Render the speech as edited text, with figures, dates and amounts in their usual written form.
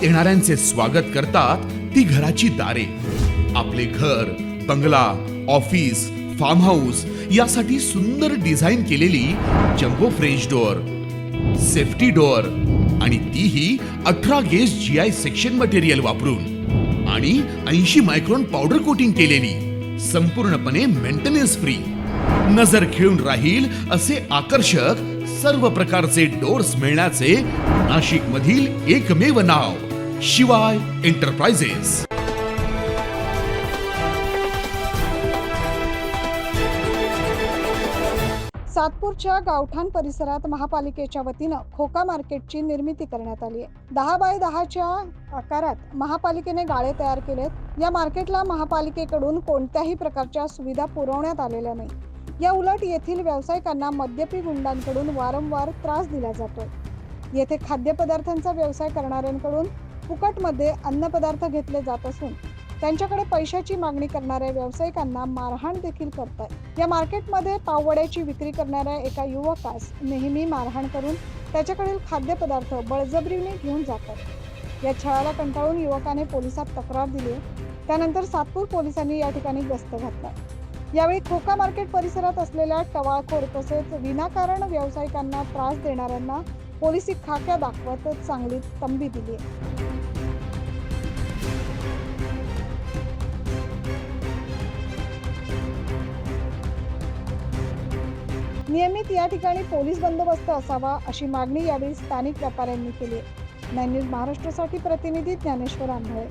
येणाऱ्यांचे स्वागत करतात ती घराची दारे. आपले घर, बंगला, ऑफिस, फार्म हाऊस यासाठी सुंदर डिझाईन केलेली jumbo French door, safety door आणि तीही 18 गेज GI सेक्शन मटेरियल वापरून आणि 80 मायक्रॉन पावडर कोटिंग केलेली, संपूर्णपणे मेंटेनन्स फ्री. नजर खिळून राहील असे आकर्षक सर्व प्रकारचे डोअर्स मिळण्याचे नाशिक मधील एकमेव नाव शिवाय एंटरप्राइजेस. सातपूरच्या गावठाण परिसरात महापालिकेच्या वतीनं खोका मार्केटची निर्मिती करण्यात आली आहे. 10 बाय 10च्या आकारात महापालिकेने गाळे तयार केलेत. या मार्केटला महापालिकेकडून कोणत्याही प्रकारच्या सुविधा पुरवण्यात आलेल्या नाही. या उलट येथील व्यावसायिकांना मद्यपी गुंडांकडून वारंवार त्रास दिला जातोय. येथे खाद्यपदार्थांचा व्यवसाय करणाऱ्यांकडून फुकटमध्ये अन्नपदार्थ घेतले जात असून त्यांच्याकडे पैशाची मागणी करणाऱ्या व्यावसायिकांना मारहाण देखील करतात. या मार्केटमध्ये पाववड्याची विक्री करणाऱ्या एका युवकास नेहमी मारहाण करून त्याच्याकडील खाद्यपदार्थ बळजबरीने घेऊन जातात. या छळाला कंटाळून युवकाने पोलिसात तक्रार दिली. त्यानंतर सातपूर पोलिसांनी या ठिकाणी गस्त घातला. यावेळी खोका मार्केट परिसरात असलेल्या टवाळखोर तसेच विनाकारण व्यावसायिकांना त्रास देणाऱ्यांना पोलिसी खाक्या दाखवत चांगली तंबी दिली. नियमित या ठिकाणी पोलीस बंदोबस्त असावा अशी मागणी यावेळी स्थानिक व्यापाऱ्यांनी केली. 9 न्यूज महाराष्ट्रासाठी प्रतिनिधी ज्ञानेश्वर आंधळे.